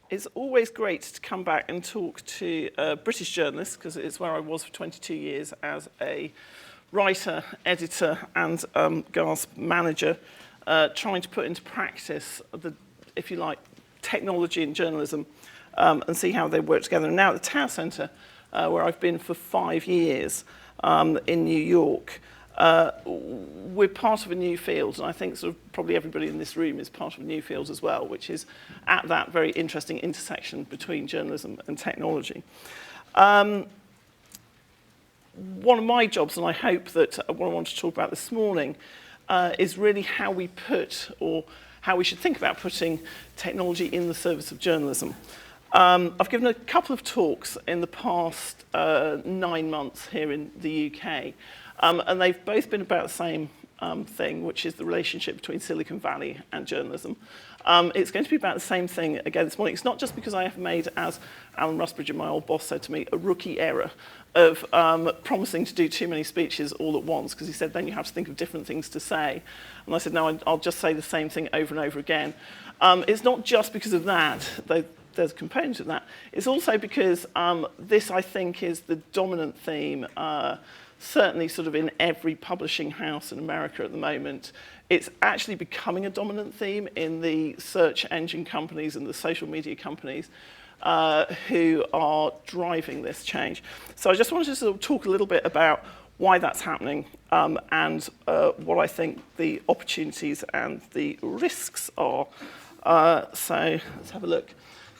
It's always great to come back and talk to British journalists, because it's where I was for 22 years as a writer, editor, and GASP manager, trying to put into practice the, if you like, technology and journalism, and see how they work together. And now at the Tower Centre, where I've been for 5 years in New York, we're part of a new field, and I think sort of probably everybody in this room is part of a new field as well, which is at that very interesting intersection between journalism and technology. One of my jobs, and I hope that what I want to talk about this morning, is really how we put, or how we should think about putting technology in the service of journalism. I've given a couple of talks in the past 9 months here in the UK, and they've both been about the same thing, which is the relationship between Silicon Valley and journalism. It's going to be about the same thing again this morning. It's not just because I have made, as Alan Rusbridger, my old boss, said to me, a rookie error of promising to do too many speeches all at once, because he said then you have to think of different things to say. And I said, no, I'll just say the same thing over and over again. It's not just because of that, though there's a component of that. It's also because this, I think, is the dominant theme, certainly sort of in every publishing house in America at the moment. It's actually becoming a dominant theme in the search engine companies and the social media companies who are driving this change. So I just wanted to sort of talk a little bit about why that's happening and what I think the opportunities and the risks are. So let's have a look.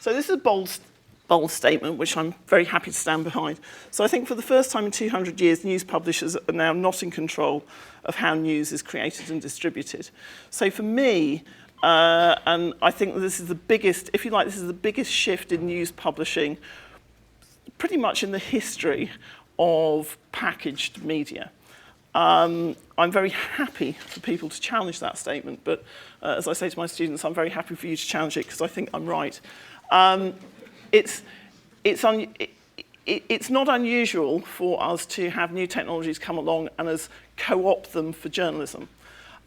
So this is a bold statement, which I'm very happy to stand behind. So I think for the first time in 200 years, news publishers are now not in control of how news is created and distributed. So for me, and I think this is the biggest, if you like, this is the biggest shift in news publishing pretty much in the history of packaged media. I'm very happy for people to challenge that statement, but as I say to my students, I'm very happy for you to challenge it because I think I'm right. It's not unusual for us to have new technologies come along and us co-opt them for journalism.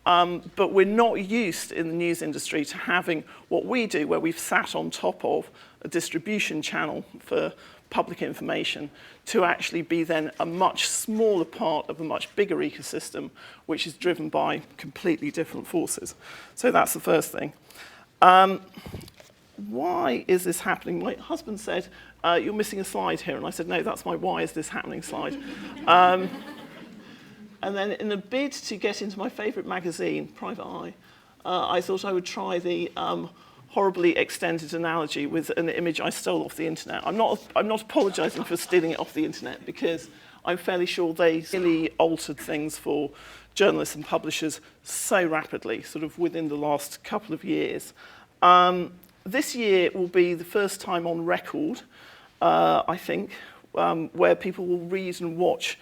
But we're not used in the news industry to having what we do, where we've sat on top of a distribution channel for public information, to actually be then a much smaller part of a much bigger ecosystem, which is driven by completely different forces. So that's the first thing. Why is this happening? My husband said, you're missing a slide here. And I said, no, that's my why is this happening slide. And then in a bid to get into my favourite magazine, Private Eye, I thought I would try the horribly extended analogy with an image I stole off the internet. I'm not apologising for stealing it off the internet, because I'm fairly sure they really altered things for journalists and publishers so rapidly, sort of within the last couple of years. This year will be the first time on record, I think, where people will read and watch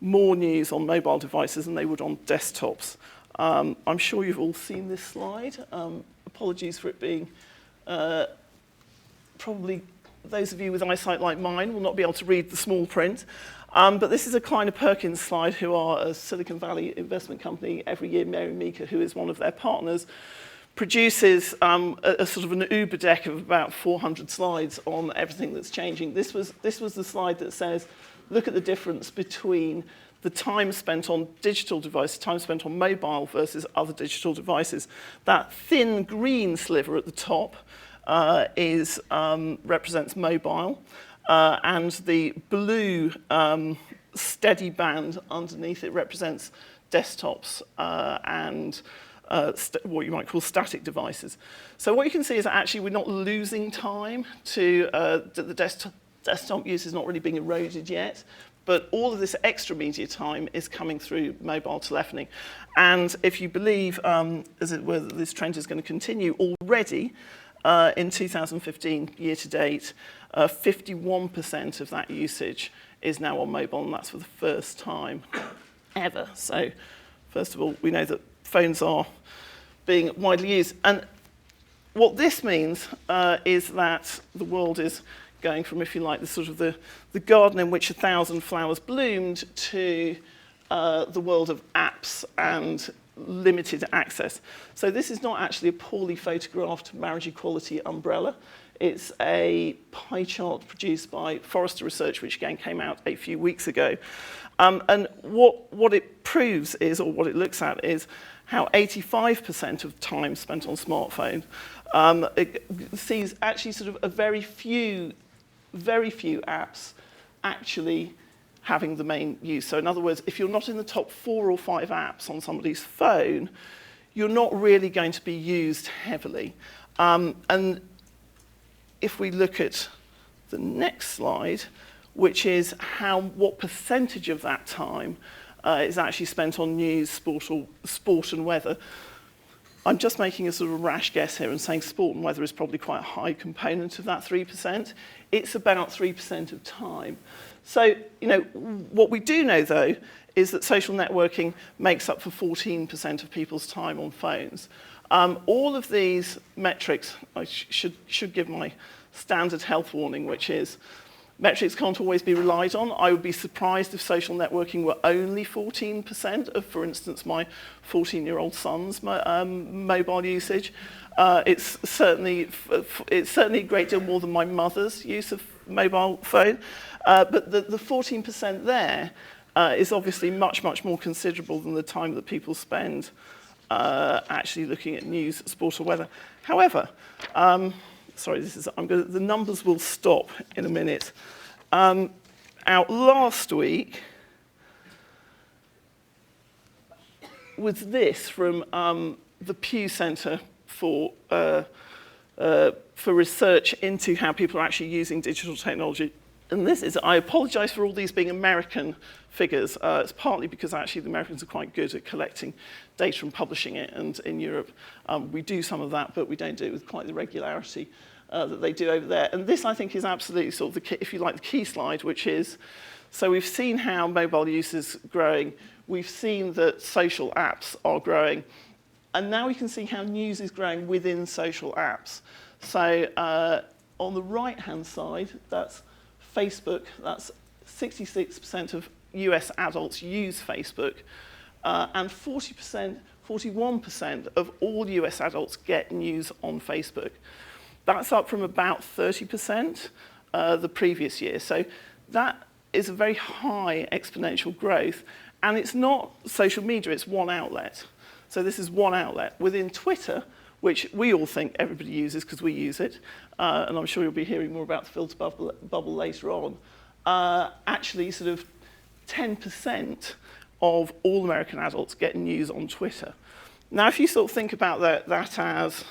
more news on mobile devices than they would on desktops. I'm sure you've all seen this slide. Apologies for it being, probably those of you with eyesight like mine will not be able to read the small print. But this is a Kleiner Perkins slide, who are a Silicon Valley investment company. Every year, Mary Meeker, who is one of their partners, produces a sort of an Uber deck of about 400 slides on everything that's changing. This was the slide that says, look at the difference between the time spent on digital devices, time spent on mobile versus other digital devices. That thin green sliver at the top represents mobile, and the blue steady band underneath it represents desktops and what you might call static devices. So what you can see is that actually we're not losing time to the desktop use is not really being eroded yet, but all of this extra media time is coming through mobile telephony. And if you believe, as it were, that this trend is going to continue, already in 2015, year to date, 51% of that usage is now on mobile, and that's for the first time ever. So first of all, we know that phones are being widely used. And what this means is that the world is going from, if you like, the sort of the garden in which 1,000 flowers bloomed to the world of apps and limited access. So this is not actually a poorly photographed marriage equality umbrella. It's a pie chart produced by Forrester Research, which again came out a few weeks ago. And what it proves is, or what it looks at, is how 85% of time spent on smartphone it sees actually sort of a very few apps actually having the main use. So in other words, if you're not in the top 4 or 5 apps on somebody's phone, you're not really going to be used heavily. And if we look at the next slide, which is what percentage of that time is actually spent on news, sport and weather. I'm just making a sort of rash guess here and saying sport and weather is probably quite a high component of that 3%. It's about 3% of time. So, what we do know, though, is that social networking makes up for 14% of people's time on phones. All of these metrics, I should give my standard health warning, which is metrics can't always be relied on. I would be surprised if social networking were only 14% of, for instance, my 14-year-old son's mobile usage. It's certainly a great deal more than my mother's use of mobile phone. But the 14% there is obviously much, much more considerable than the time that people spend actually looking at news, sport or weather. However, the numbers will stop in a minute. Out last week was this from the Pew Centre for research into how people are actually using digital technology. And this is, I apologise for all these being American figures. It's partly because actually the Americans are quite good at collecting data and publishing it, and in Europe we do some of that, but we don't do it with quite the regularity that they do over there. And this, I think, is absolutely sort of the key, if you like, the key slide, which is, so we've seen how mobile use is growing, we've seen that social apps are growing, and now we can see how news is growing within social apps. So on the right-hand side, that's Facebook. That's 66% of US adults use Facebook, and 41% of all US adults get news on Facebook. That's up from about 30% the previous year. So that is a very high exponential growth, and it's not social media, it's one outlet. So this is one outlet. Within Twitter, which we all think everybody uses because we use it, and I'm sure you'll be hearing more about the filter bubble later on, actually sort of 10% of all American adults get news on Twitter. Now, if you sort of think about that as,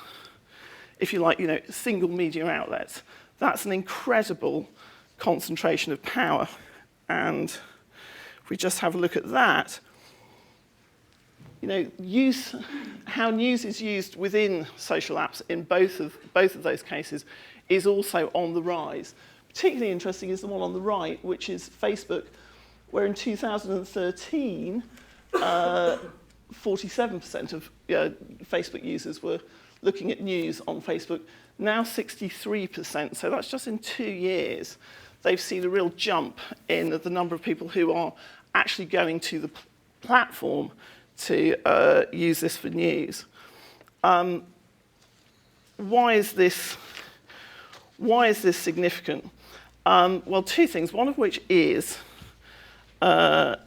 if you like, single media outlets, that's an incredible concentration of power. And if we just have a look at that, how news is used within social apps in both of those cases is also on the rise. Particularly interesting is the one on the right, which is Facebook, where in 2013, 47% of Facebook users were looking at news on Facebook. Now 63%, so that's just in 2 years. They've seen a real jump in the number of people who are actually going to the platform to use this for news. Why is this significant? Well, 2 things. One of which is that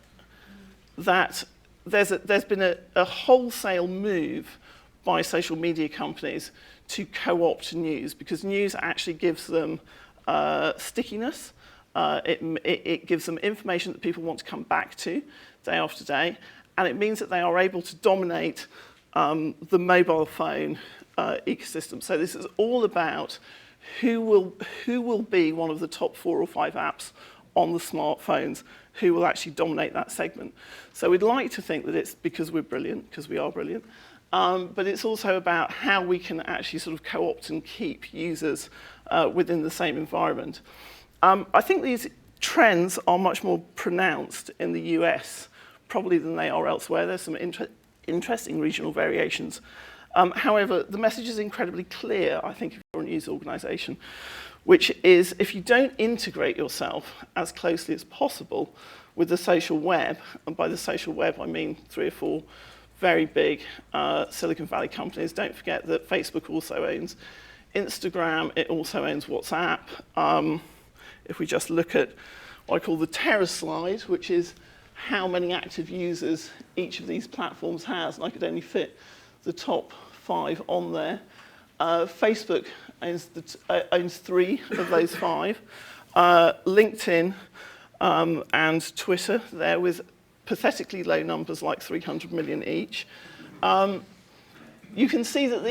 there's been a wholesale move by social media companies to co-opt news, because news actually gives them stickiness. It gives them information that people want to come back to day after day, and it means that they are able to dominate the mobile phone ecosystem. So this is all about who will be one of the top 4 or 5 apps on the smartphones, who will actually dominate that segment. So we'd like to think that it's because we're brilliant, because we are brilliant, but it's also about how we can actually sort of co-opt and keep users within the same environment. I think these trends are much more pronounced in the US probably than they are elsewhere. There's some interesting regional variations. However, the message is incredibly clear, I think, if you're a news organisation, which is if you don't integrate yourself as closely as possible with the social web, and by the social web I mean 3 or 4 very big Silicon Valley companies. Don't forget that Facebook also owns Instagram, it also owns WhatsApp. If we just look at what I call the terror slide, which is how many active users each of these platforms has, and I could only fit the top 5 on there. Facebook owns 3 of those 5. LinkedIn and Twitter, there with pathetically low numbers like 300 million each. You can see that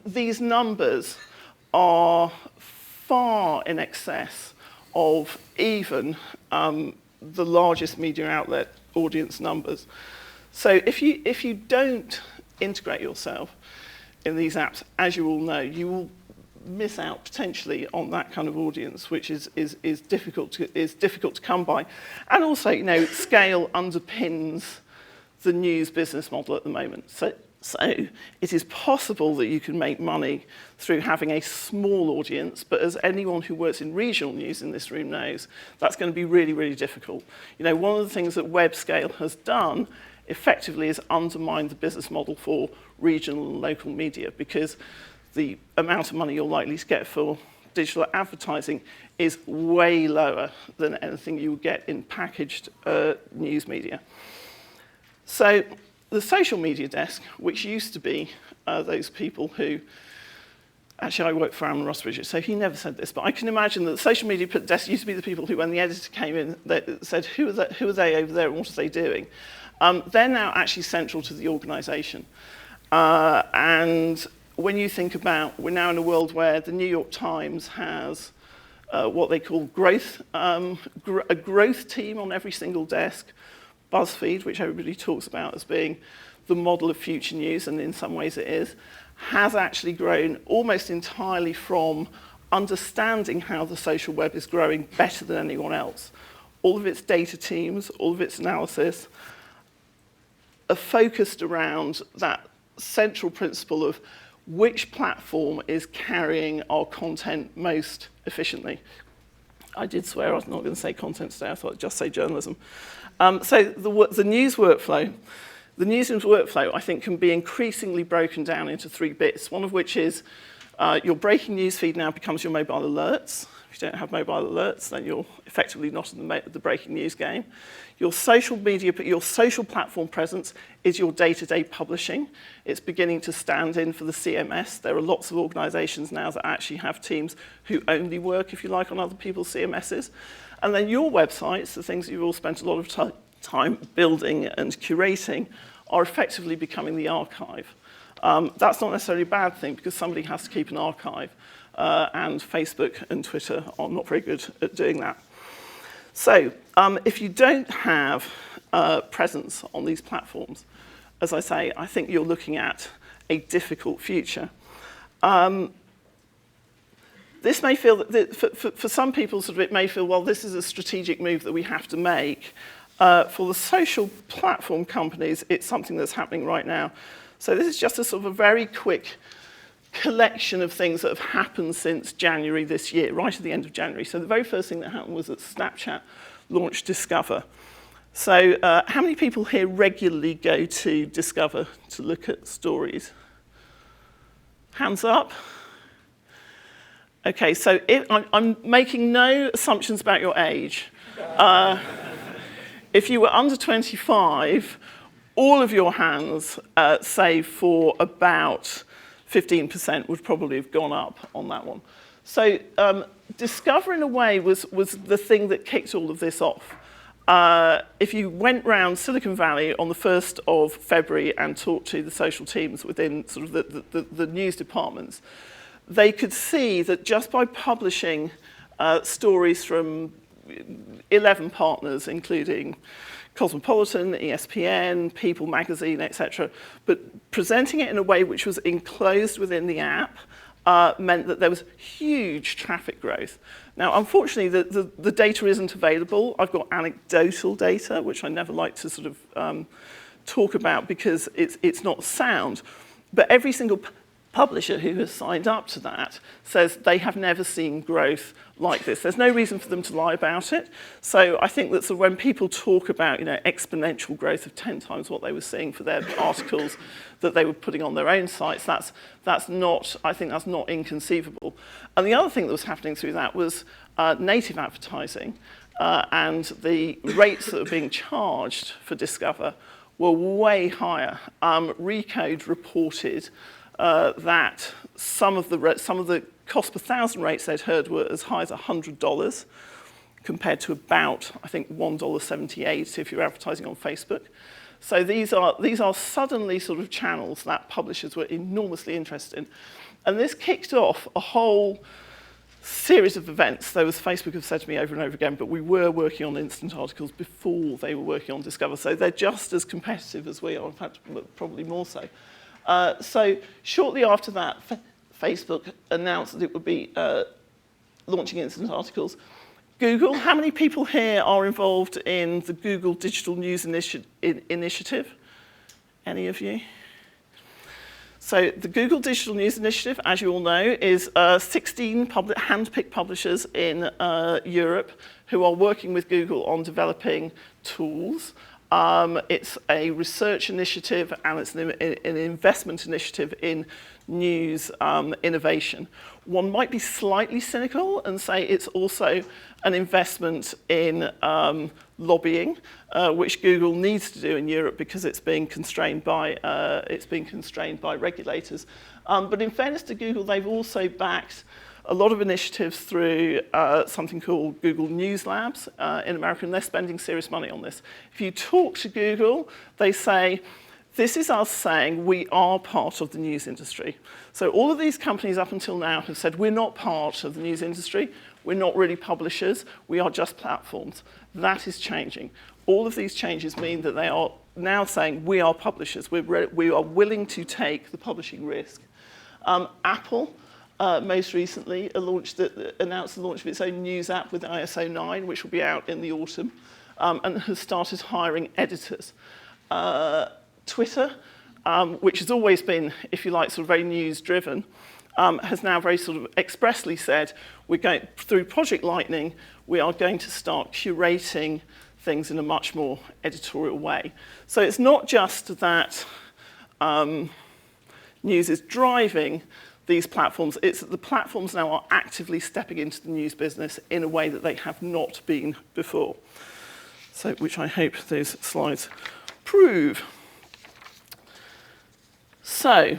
these numbers are far in excess of even the largest media outlet audience numbers. So if you don't integrate yourself in these apps, as you all know, you will miss out potentially on that kind of audience, which is difficult to come by. And also, scale underpins the news business model at the moment. So it is possible that you can make money through having a small audience, but as anyone who works in regional news in this room knows, that's going to be really, really difficult. One of the things that web scale has done effectively is undermine the business model for regional and local media, because the amount of money you're likely to get for digital advertising is way lower than anything you would get in packaged news media. So the social media desk, which used to be those people who, actually I work for Alan Rossbridge, so he never said this, but I can imagine that the social media desk used to be the people who, when the editor came in, they said, who are they over there and what are they doing? They're now actually central to the organisation. And when you think about, we're now in a world where the New York Times has what they call a growth team on every single desk. BuzzFeed, which everybody talks about as being the model of future news, and in some ways it is, has actually grown almost entirely from understanding how the social web is growing better than anyone else. All of its data teams, all of its analysis are focused around that central principle of which platform is carrying our content most efficiently. I did swear I was not going to say content today, I thought I'd just say journalism. So the news workflow, I think, can be increasingly broken down into 3 bits, one of which is your breaking news feed now becomes your mobile alerts. If you don't have mobile alerts, then you're effectively not in the breaking news game. Your social media, but your social platform presence is your day-to-day publishing. It's beginning to stand in for the CMS. There are lots of organisations now that actually have teams who only work, if you like, on other people's CMSs. And then your websites, the things that you've all spent a lot of time building and curating, are effectively becoming the archive. That's not necessarily a bad thing, because somebody has to keep an archive. And Facebook and Twitter are not very good at doing that. So if you don't have presence on these platforms, as I say, I think you're looking at a difficult future. This may feel that for some people, it may feel, well, this is a strategic move that we have to make. For the social platform companies, it's something that's happening right now. So this is just a sort of a very quick collection of things that have happened since January this year, right at the end of January. So the very first thing that happened was that Snapchat launched Discover. So how many people here regularly go to Discover to look at stories? Hands up. Okay, so I'm making no assumptions about your age. If you were under 25, all of your hands, save for about 15%, would probably have gone up on that one. So Discover, in a way, was the thing that kicked all of this off. If you went round Silicon Valley on the 1st of February and talked to the social teams within sort of the news departments, they could see that just by publishing stories from 11 partners, including Cosmopolitan, ESPN, People magazine, etc., but presenting it in a way which was enclosed within the app meant that there was huge traffic growth. Now, unfortunately, the data isn't available. I've got anecdotal data, which I never like to sort of talk about because it's not sound. But every single publisher who has signed up to that says they have never seen growth like this. There's no reason for them to lie about it. So I think that sort of when people talk about, exponential growth of 10 times what they were seeing for their articles that they were putting on their own sites, that's not inconceivable. And the other thing that was happening through that was native advertising, and the rates that were being charged for Discover were way higher. Recode reported that some of the cost per thousand rates they'd heard were as high as $100, compared to about, I think, $1.78 if you're advertising on Facebook. So these are suddenly sort of channels that publishers were enormously interested in. And this kicked off a whole series of events. Though, as Facebook have said to me over and over again, but we were working on instant articles before they were working on Discover. So they're just as competitive as we are, in fact, probably more so. So shortly after that, Facebook announced that it would be launching instant articles. Google, how many people here are involved in the Google Digital News Initiative? Any of you? So the Google Digital News Initiative, as you all know, is 16 hand-picked publishers in Europe who are working with Google on developing tools. It's a research initiative, and it's an investment initiative in news innovation. One might be slightly cynical and say it's also an investment in lobbying, which Google needs to do in Europe because it's being constrained by regulators. But in fairness to Google, they've also backed a lot of initiatives through something called Google News Labs in America, and they're spending serious money on this. If you talk to Google, they say, this is us saying we are part of the news industry. So all of these companies up until now have said, we're not part of the news industry, we're not really publishers, we are just platforms. That is changing. All of these changes mean that they are now saying we are publishers, we are willing to take the publishing risk. Apple, most recently, announced the launch of its own news app with ISO 9, which will be out in the autumn, and has started hiring editors. Twitter, which has always been, if you like, sort of very news-driven, has now very sort of expressly said, we're going through Project Lightning, we are going to start curating things in a much more editorial way. So it's not just that news is driving these platforms, it's that the platforms now are actively stepping into the news business in a way that they have not been before. So, which I hope those slides prove. So,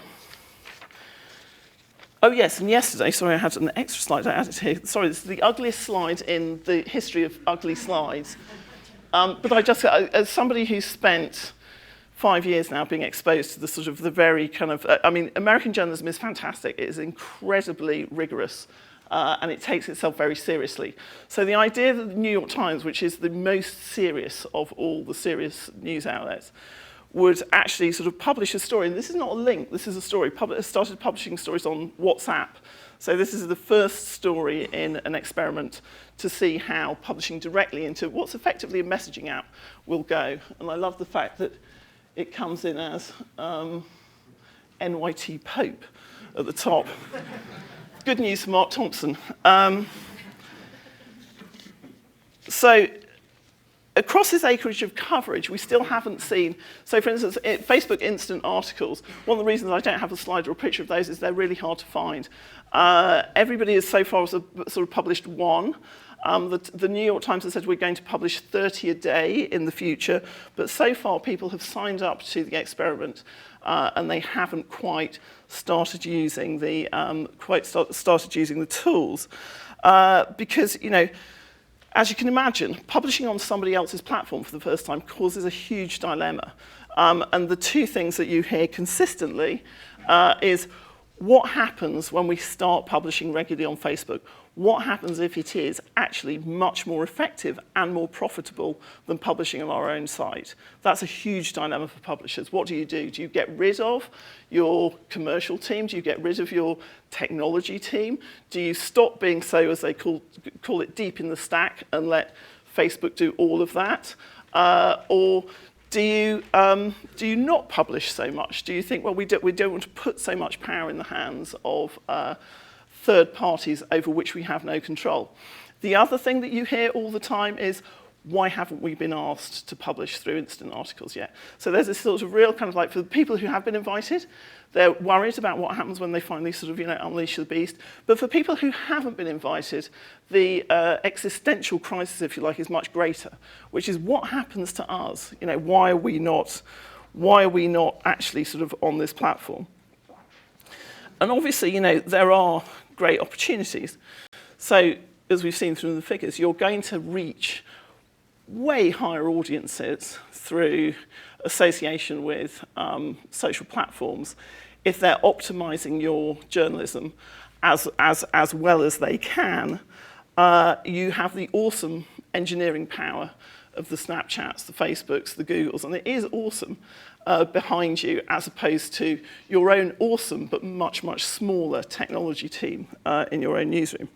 oh yes, and yesterday, sorry, I had an extra slide I added here. Sorry, this is the ugliest slide in the history of ugly slides. But I just, as somebody who's spent 5 years now being exposed to the sort of the very kind of, American journalism is fantastic. It is incredibly rigorous, and it takes itself very seriously. So the idea that the New York Times, which is the most serious of all the serious news outlets, would actually sort of publish a story, and this is not a link, this is a story, started publishing stories on WhatsApp. So this is the first story in an experiment to see how publishing directly into what's effectively a messaging app will go. And I love the fact that it comes in as NYT Pope at the top. Good news for Mark Thompson. So across this acreage of coverage, we still haven't seen, so for instance, Facebook instant articles, one of the reasons I don't have a slide or a picture of those is they're really hard to find. Everybody has so far sort of published one. The New York Times has said we're going to publish 30 a day in the future, but so far people have signed up to the experiment and they haven't quite started using the tools because as you can imagine, publishing on somebody else's platform for the first time causes a huge dilemma. And the two things that you hear consistently is what happens when we start publishing regularly on Facebook? What happens if it is actually much more effective and more profitable than publishing on our own site? That's a huge dilemma for publishers. What do you do? Do you get rid of your commercial team? Do you get rid of your technology team? Do you stop being so, as they call it, deep in the stack and let Facebook do all of that? Or Do you not publish so much? Do you think, well, we don't want to put so much power in the hands of third parties over which we have no control? The other thing that you hear all the time is, why haven't we been asked to publish through instant articles yet? So there's this sort of real kind of like, for the people who have been invited, they're worried about what happens when they finally sort of, unleash the beast. But for people who haven't been invited, the existential crisis, if you like, is much greater, which is what happens to us? Why are we not actually sort of on this platform? And obviously, there are great opportunities. So as we've seen through the figures, you're going to reach way higher audiences through association with social platforms if they're optimizing your journalism as well as they can. You have the awesome engineering power of the Snapchats, the Facebooks, the Googles, and it is awesome behind you, as opposed to your own awesome but much, much smaller technology team in your own newsroom.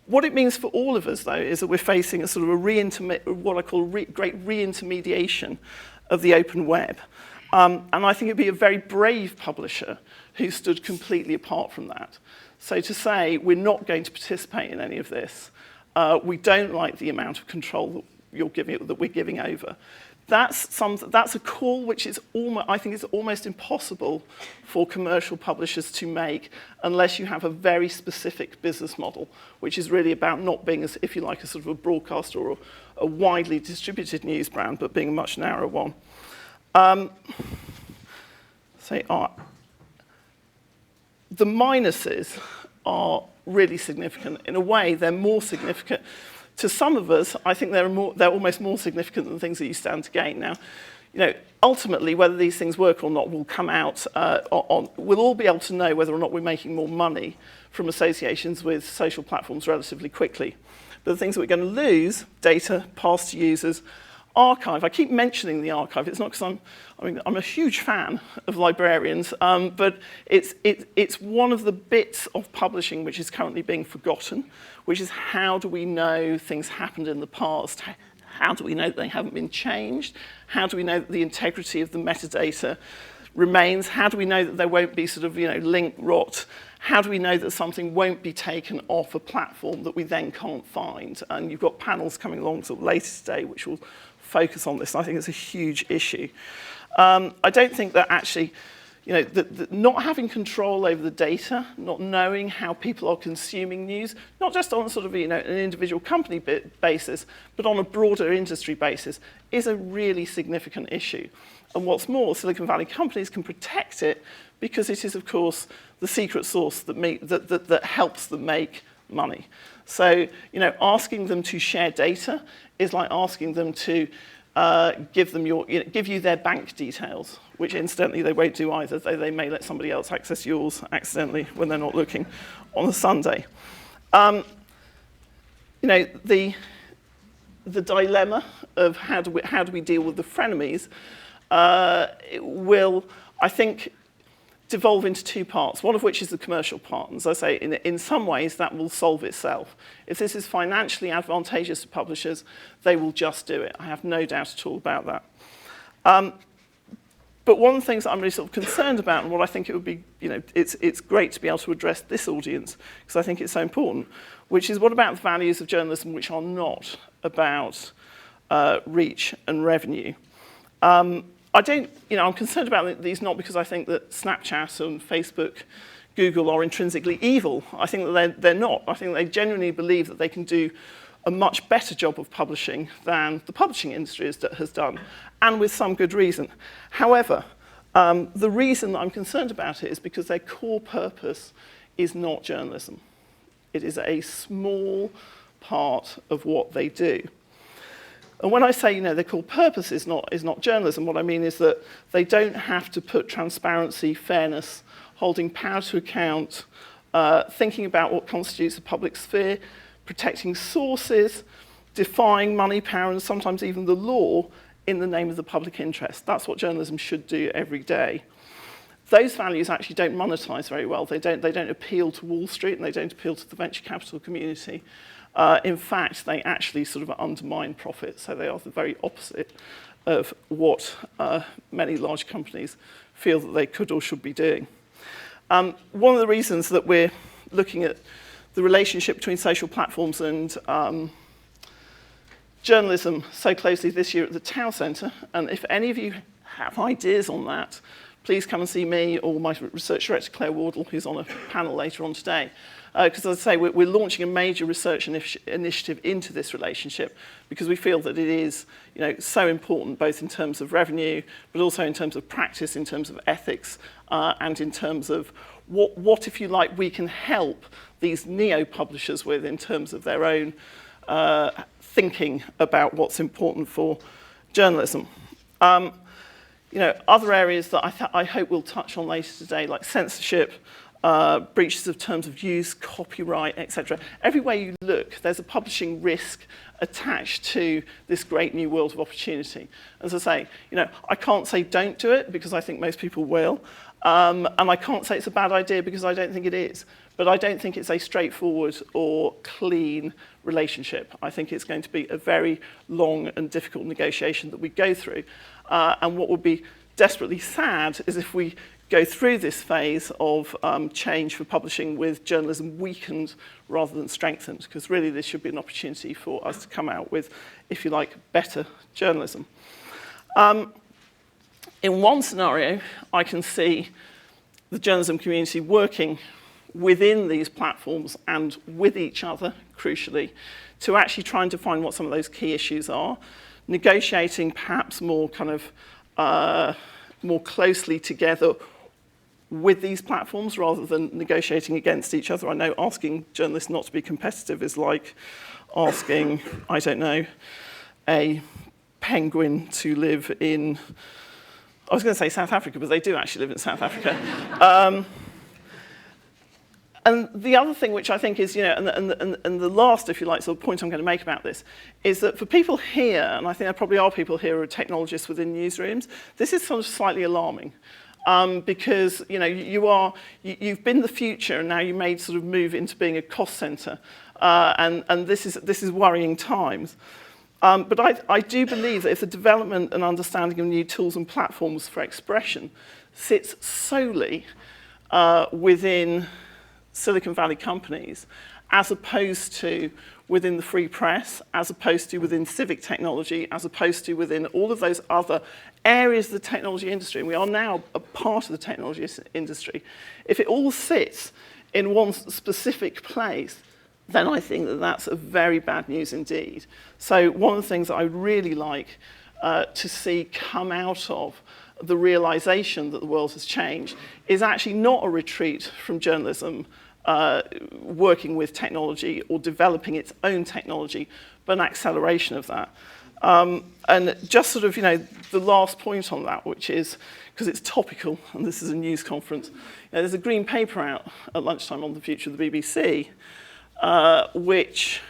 What it means for all of us, though, is that we're facing a sort of what I call great re-intermediation of the open web. And I think it'd be a very brave publisher who stood completely apart from that. So to say, we're not going to participate in any of this, we don't like the amount of control that we're giving over. That's a call which is I think it's almost impossible for commercial publishers to make unless you have a very specific business model, which is really about not being, if you like, a sort of a broadcaster or a widely distributed news brand, but being a much narrower one. The minuses are really significant. In a way, they're more significant. To some of us, I think they're almost more significant than the things that you stand to gain. Now, ultimately, whether these things work or not will come out we'll all be able to know whether or not we're making more money from associations with social platforms relatively quickly. But the things that we're going to lose, data, passed to users, archive. I keep mentioning the archive. It's not because I'm a huge fan of librarians, but it's one of the bits of publishing which is currently being forgotten, which is how do we know things happened in the past? How do we know that they haven't been changed? How do we know that the integrity of the metadata remains? How do we know that there won't be sort of link rot? How do we know that something won't be taken off a platform that we then can't find? And you've got panels coming along sort of later today which will focus on this. I think it's a huge issue. I don't think that actually, not having control over the data, not knowing how people are consuming news, not just on sort of an individual company basis, but on a broader industry basis, is a really significant issue. And what's more, Silicon Valley companies can protect it because it is, of course, the secret sauce that helps them make money. So, asking them to share data is like asking them to give you their bank details, which incidentally they won't do either. They may let somebody else access yours accidentally when they're not looking on a Sunday. The dilemma of how do we deal with the frenemies will, I think, devolve into two parts, one of which is the commercial part. And as I say, in some ways, that will solve itself. If this is financially advantageous to publishers, they will just do it. I have no doubt at all about that. But one of the things that I'm really sort of concerned about, and what I think it would be, it's great to be able to address this audience, because I think it's so important, which is what about the values of journalism which are not about reach and revenue? I'm concerned about these not because I think that Snapchat and Facebook, Google are intrinsically evil. I think that they're not. I think they genuinely believe that they can do a much better job of publishing than the publishing industry has done, and with some good reason. However, the reason that I'm concerned about it is because their core purpose is not journalism. It is a small part of what they do. And when I say, their core purpose is not journalism, what I mean is that they don't have to put transparency, fairness, holding power to account, thinking about what constitutes a public sphere, protecting sources, defying money, power, and sometimes even the law in the name of the public interest. That's what journalism should do every day. Those values actually don't monetize very well. They don't appeal to Wall Street, and they don't appeal to the venture capital community. In fact, they actually sort of undermine profit. So they are the very opposite of what many large companies feel that they could or should be doing. One of the reasons that we're looking at the relationship between social platforms and journalism so closely this year at the Tow Centre, and if any of you have ideas on that, please come and see me or my research director, Claire Wardle, who's on a panel later on today. Because as I say, we're launching a major research initiative into this relationship because we feel that it is, so important both in terms of revenue, but also in terms of practice, in terms of ethics, and in terms of what, if you like, we can help these neo-publishers with in terms of their own thinking about what's important for journalism. Other areas that I hope we'll touch on later today, like censorship, breaches of terms of use, copyright, etc. Everywhere you look, there's a publishing risk attached to this great new world of opportunity. As I say, I can't say don't do it because I think most people will, and I can't say it's a bad idea because I don't think it is. But I don't think it's a straightforward or clean relationship. I think it's going to be a very long and difficult negotiation that we go through. And what would be desperately sad is if we go through this phase of change for publishing with journalism weakened rather than strengthened, because really this should be an opportunity for us to come out with, if you like, better journalism. In one scenario, I can see the journalism community working within these platforms and with each other, crucially, to actually try and define what some of those key issues are, negotiating perhaps more kind of more closely together with these platforms rather than negotiating against each other. I know asking journalists not to be competitive is like asking, I don't know, a penguin to live in, I was going to say South Africa, but they do actually live in South Africa. And the other thing which I think is, and the last, if you like, sort of point I'm going to make about this, is that for people here, and I think there probably are people here who are technologists within newsrooms, this is sort of slightly alarming. Because you've been the future and now you may sort of move into being a cost centre, and this is worrying times. But I do believe that if the development and understanding of new tools and platforms for expression sits solely within Silicon Valley companies, as opposed to within the free press, as opposed to within civic technology, as opposed to within all of those other areas of the technology industry, and we are now a part of the technology industry, if it all sits in one specific place, then I think that that's a very bad news indeed. So one of the things that I really like to see come out of the realization that the world has changed is actually not a retreat from journalism working with technology or developing its own technology, but an acceleration of that. And just sort of, the last point on that, which is, because it's topical, and this is a news conference, there's a green paper out at lunchtime on the future of the BBC, which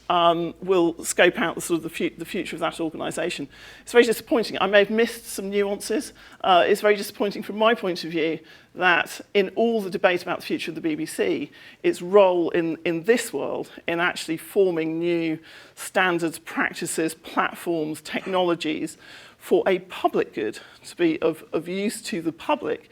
will scope out the future of that organisation. It's very disappointing. I may have missed some nuances. It's very disappointing from my point of view that in all the debate about the future of the BBC, its role in this world, in actually forming new standards, practices, platforms, technologies for a public good, to be of use to the public,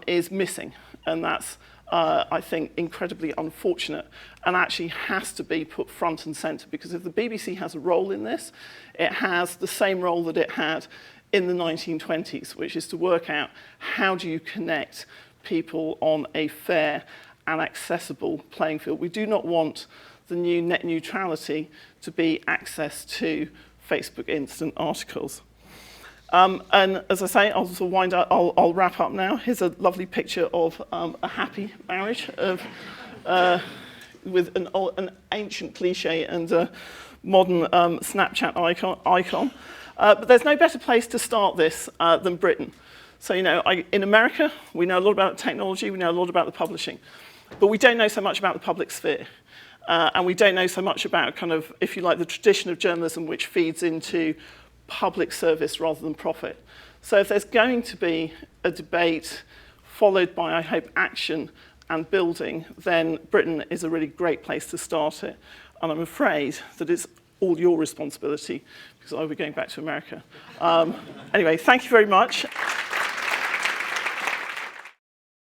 is missing. And that's I think, incredibly unfortunate and actually has to be put front and centre, because if the BBC has a role in this, it has the same role that it had in the 1920s, which is to work out how do you connect people on a fair and accessible playing field. We do not want the new net neutrality to be access to Facebook instant articles. And as I say, I'll sort of wind up, I'll wrap up now. Here's a lovely picture of a happy marriage of, with an ancient cliche and a modern Snapchat icon. But there's no better place to start this than Britain. So, in America, we know a lot about technology, we know a lot about the publishing, but we don't know so much about the public sphere. And we don't know so much about kind of, if you like, the tradition of journalism which feeds into public service rather than profit. So if there's going to be a debate followed by, I hope, action and building, then Britain is a really great place to start it. And I'm afraid that it's all your responsibility, because I'll be going back to America. Anyway, thank you very much.